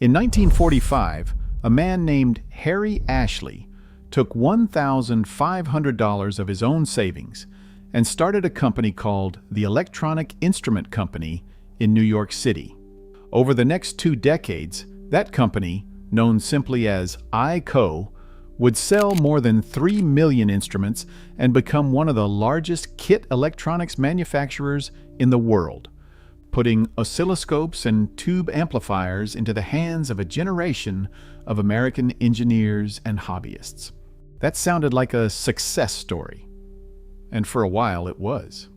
In 1945, a man named Harry Ashley took $1,500 of his own savings and started a company called the Electronic Instrument Company in New York City. Over the next 2 decades, that company, known simply as EICO, would sell more than 3 million instruments and become one of the largest kit electronics manufacturers in the world, putting oscilloscopes and tube amplifiers into the hands of a generation of American engineers and hobbyists. That sounded like a success story, and for a while it was.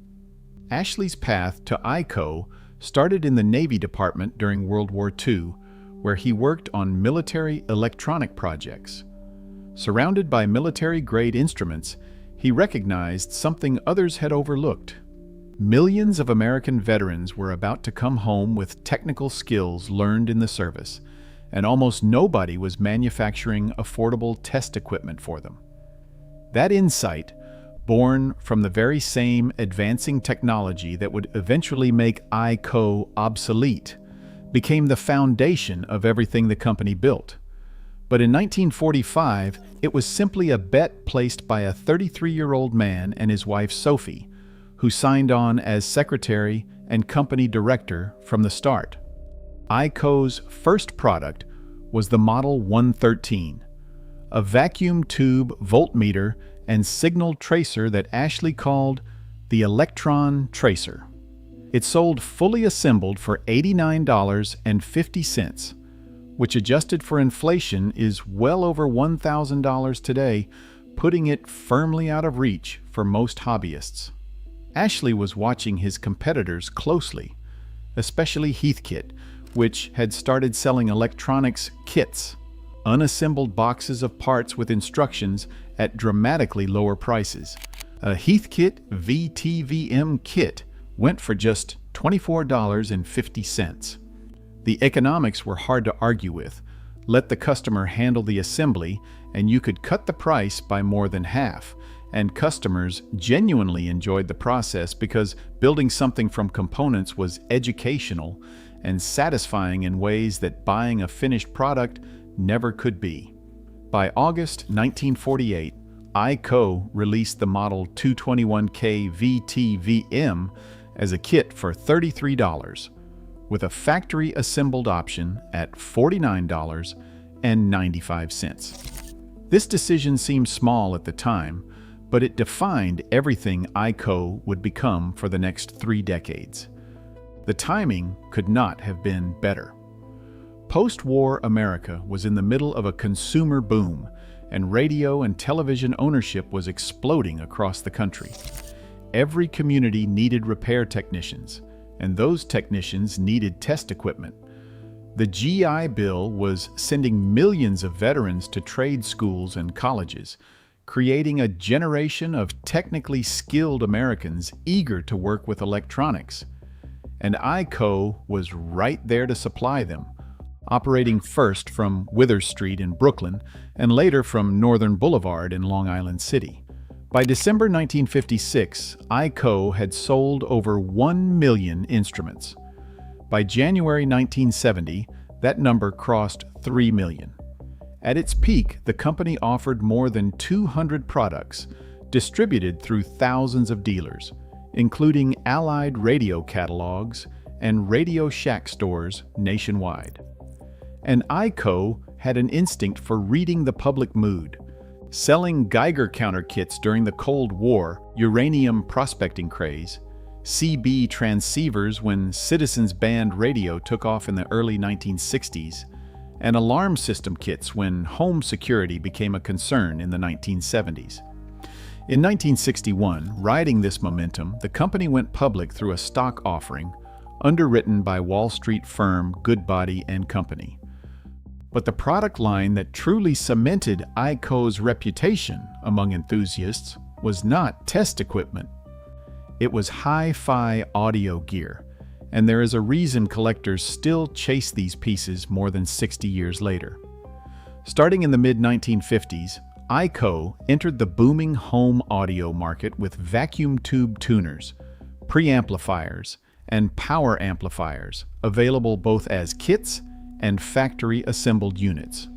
Ashley's path to EICO started in the Navy Department during World War II, where he worked on military electronic projects. Surrounded by military-grade instruments, he recognized something others had overlooked. Millions of American veterans were about to come home with technical skills learned in the service, and almost nobody was manufacturing affordable test equipment for them. That insight, born from the very same advancing technology that would eventually make EICO obsolete, became the foundation of everything the company built. But in 1945, it was simply a bet placed by a 33-year-old man and his wife Sophie, who signed on as secretary and company director from the start. EICO's first product was the Model 113, a vacuum tube voltmeter and signal tracer that Ashley called the Electron Tracer. It sold fully assembled for $89.50, which adjusted for inflation is well over $1,000 today, putting it firmly out of reach for most hobbyists. Ashley was watching his competitors closely, especially Heathkit, which had started selling electronics kits, unassembled boxes of parts with instructions at dramatically lower prices. A Heathkit VTVM kit went for just $24.50. The economics were hard to argue with. Let the customer handle the assembly, and you could cut the price by more than half. And customers genuinely enjoyed the process because building something from components was educational and satisfying in ways that buying a finished product never could be. By August 1948, EICO released the Model 221K VTVM as a kit for $33, with a factory-assembled option at $49.95. This decision seemed small at the time, but it defined everything EICO would become for the next 3 decades. The timing could not have been better. Post-war America was in the middle of a consumer boom, and radio and television ownership was exploding across the country. Every community needed repair technicians, and those technicians needed test equipment. The GI Bill was sending millions of veterans to trade schools and colleges, creating a generation of technically skilled Americans eager to work with electronics. And EICO was right there to supply them, operating first from Withers Street in Brooklyn and later from Northern Boulevard in Long Island City. By December 1956, EICO had sold over 1 million instruments. By January 1970, that number crossed 3 million. At its peak, the company offered more than 200 products, distributed through thousands of dealers, including Allied radio catalogs and Radio Shack stores nationwide. And EICO had an instinct for reading the public mood. Selling Geiger counter kits during the Cold War, uranium prospecting craze, CB transceivers when Citizens Band radio took off in the early 1960s, and alarm system kits when home security became a concern in the 1970s. In 1961, riding this momentum, the company went public through a stock offering, underwritten by Wall Street firm Goodbody and Company. But the product line that truly cemented EICO's reputation among enthusiasts was not test equipment. It was hi-fi audio gear, and there is a reason collectors still chase these pieces more than 60 years later. Starting in the mid-1950s, EICO entered the booming home audio market with vacuum tube tuners, preamplifiers, and power amplifiers, available both as kits and factory-assembled units.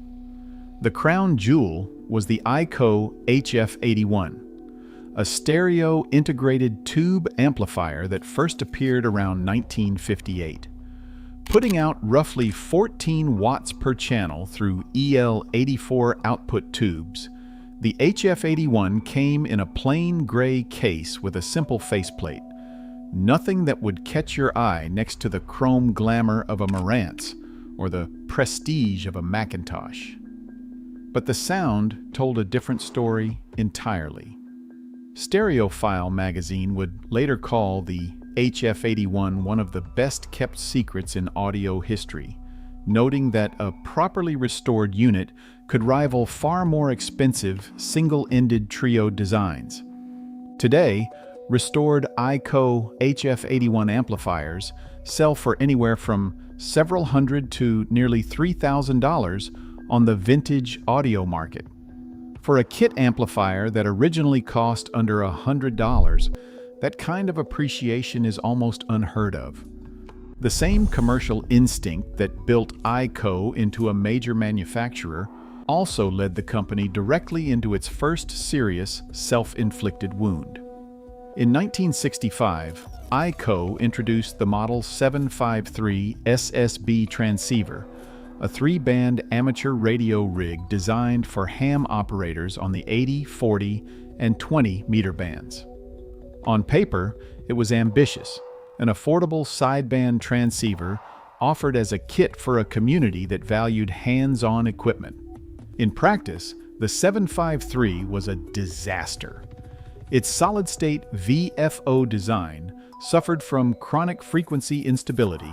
The crown jewel was the EICO HF81, a stereo integrated tube amplifier that first appeared around 1958. Putting out roughly 14 watts per channel through EL84 output tubes, the HF81 came in a plain gray case with a simple faceplate. Nothing that would catch your eye next to the chrome glamour of a Marantz or the prestige of a Macintosh. But the sound told a different story entirely. Stereophile magazine would later call the HF81 one of the best-kept secrets in audio history, noting that a properly restored unit could rival far more expensive single-ended trio designs. Today, restored EICO HF81 amplifiers sell for anywhere from several hundred to nearly $3,000 on the vintage audio market. For a kit amplifier that originally cost under $100, that kind of appreciation is almost unheard of. The same commercial instinct that built EICO into a major manufacturer also led the company directly into its first serious self-inflicted wound. In 1965, EICO introduced the Model 753 SSB transceiver, a 3-band amateur radio rig designed for ham operators on the 80, 40, and 20 meter bands. On paper, it was ambitious, an affordable sideband transceiver offered as a kit for a community that valued hands-on equipment. In practice, the 753 was a disaster. Its solid-state VFO design suffered from chronic frequency instability,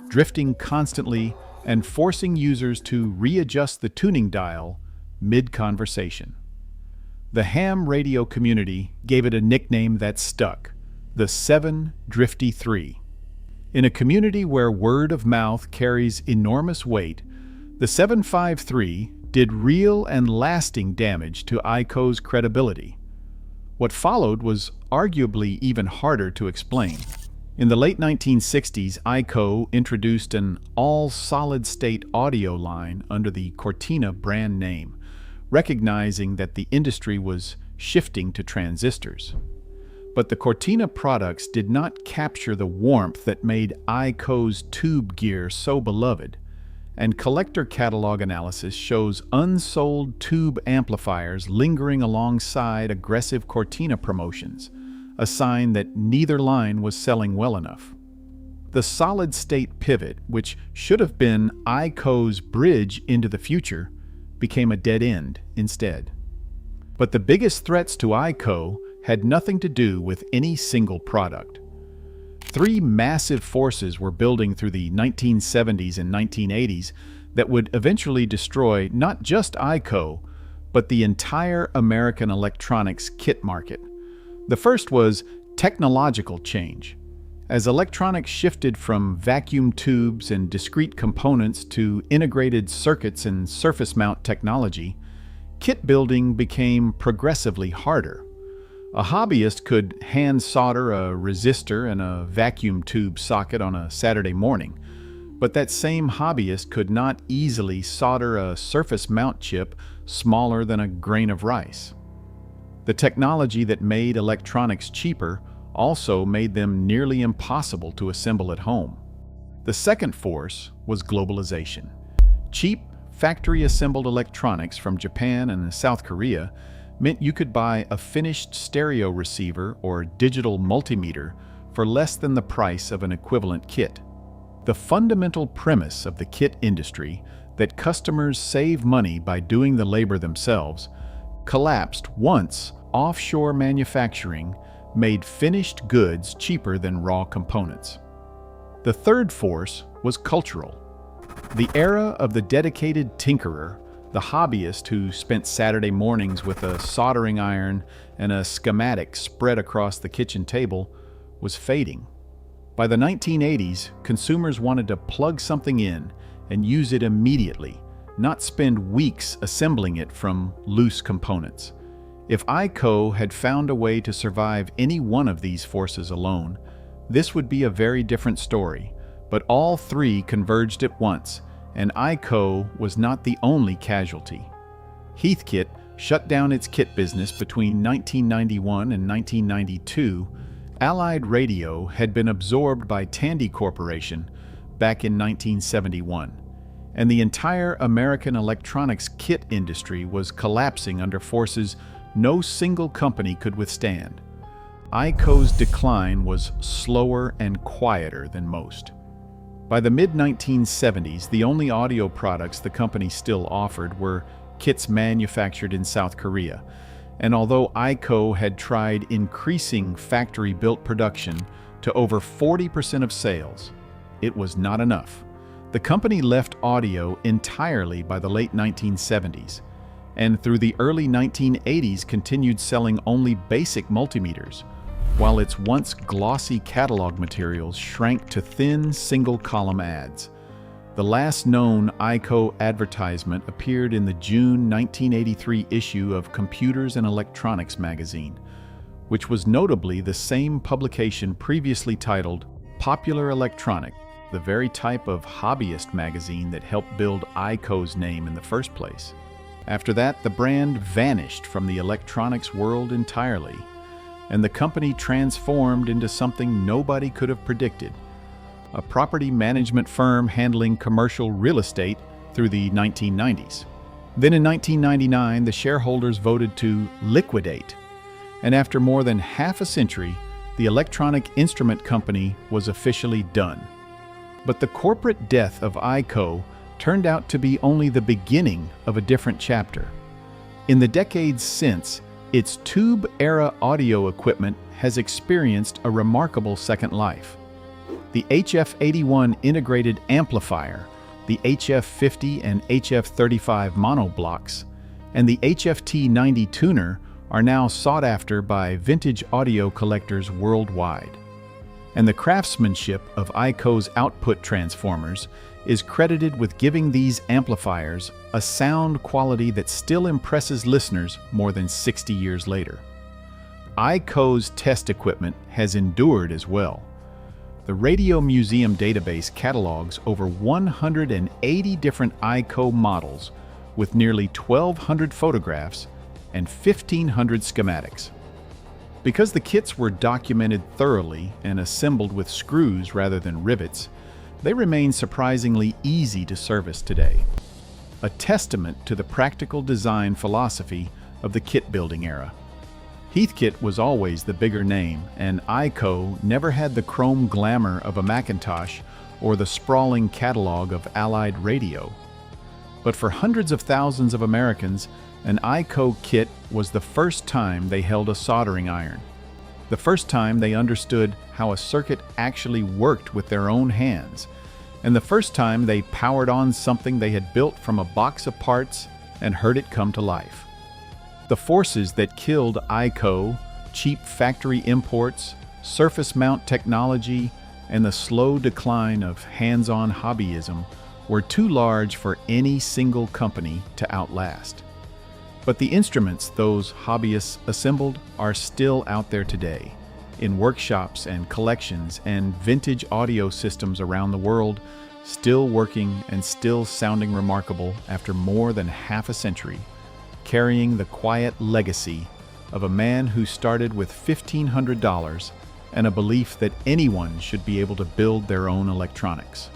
drifting constantly and forcing users to readjust the tuning dial mid-conversation. The ham radio community gave it a nickname that stuck, the 7-Drifty-3. In a community where word of mouth carries enormous weight, the 753 did real and lasting damage to EICO's credibility. What followed was arguably even harder to explain. In the late 1960s, EICO introduced an all-solid-state audio line under the Cortina brand name, recognizing that the industry was shifting to transistors. But the Cortina products did not capture the warmth that made EICO's tube gear so beloved, and collector catalog analysis shows unsold tube amplifiers lingering alongside aggressive Cortina promotions, a sign that neither line was selling well enough. The solid-state pivot, which should have been EICO's bridge into the future, became a dead end instead. But the biggest threats to EICO had nothing to do with any single product. Three massive forces were building through the 1970s and 1980s that would eventually destroy not just EICO, but the entire American electronics kit market. The first was technological change. As electronics shifted from vacuum tubes and discrete components to integrated circuits and surface mount technology, kit building became progressively harder. A hobbyist could hand solder a resistor and a vacuum tube socket on a Saturday morning, but that same hobbyist could not easily solder a surface mount chip smaller than a grain of rice. The technology that made electronics cheaper also made them nearly impossible to assemble at home. The second force was globalization. Cheap, factory-assembled electronics from Japan and South Korea meant you could buy a finished stereo receiver or digital multimeter for less than the price of an equivalent kit. The fundamental premise of the kit industry, that customers save money by doing the labor themselves, collapsed once offshore manufacturing made finished goods cheaper than raw components. The third force was cultural. The era of the dedicated tinkerer, the hobbyist who spent Saturday mornings with a soldering iron and a schematic spread across the kitchen table, was fading. By the 1980s, consumers wanted to plug something in and use it immediately, not spend weeks assembling it from loose components. If EICO had found a way to survive any one of these forces alone, this would be a very different story, but all three converged at once, And EICO was not the only casualty. Heathkit shut down its kit business between 1991 and 1992. Allied Radio had been absorbed by Tandy Corporation back in 1971, and the entire American electronics kit industry was collapsing under forces no single company could withstand. EICO's decline was slower and quieter than most. By the mid-1970s, the only audio products the company still offered were kits manufactured in South Korea, and although EICO had tried increasing factory-built production to over 40% of sales, it was not enough. The company left audio entirely by the late 1970s, and through the early 1980s continued selling only basic multimeters, while its once glossy catalog materials shrank to thin single-column ads. The last known EICO advertisement appeared in the June 1983 issue of Computers and Electronics magazine, which was notably the same publication previously titled Popular Electronic, the very type of hobbyist magazine that helped build EICO's name in the first place. After that, the brand vanished from the electronics world entirely, and the company transformed into something nobody could have predicted: a property management firm handling commercial real estate through the 1990s. Then in 1999, the shareholders voted to liquidate, and after more than half a century, the electronic instrument company was officially done. But the corporate death of EICO turned out to be only the beginning of a different chapter. In the decades since, its tube-era audio equipment has experienced a remarkable second life. The HF81 integrated amplifier, the HF50 and HF35 monoblocks, and the HFT90 tuner are now sought after by vintage audio collectors worldwide. And the craftsmanship of EICO's output transformers is credited with giving these amplifiers a sound quality that still impresses listeners more than 60 years later. EICO's test equipment has endured as well. The Radio Museum database catalogs over 180 different EICO models with nearly 1,200 photographs and 1,500 schematics. Because the kits were documented thoroughly and assembled with screws rather than rivets, they remain surprisingly easy to service today, a testament to the practical design philosophy of the kit-building era. Heathkit was always the bigger name, and EICO never had the chrome glamour of a Macintosh or the sprawling catalog of Allied Radio. But for hundreds of thousands of Americans, an EICO kit was the first time they held a soldering iron, the first time they understood how a circuit actually worked with their own hands, and the first time they powered on something they had built from a box of parts and heard it come to life. The forces that killed EICO, cheap factory imports, surface mount technology, and the slow decline of hands-on hobbyism were too large for any single company to outlast. But the instruments those hobbyists assembled are still out there today, in workshops and collections and vintage audio systems around the world, still working and still sounding remarkable after more than half a century, carrying the quiet legacy of a man who started with $1,500 and a belief that anyone should be able to build their own electronics.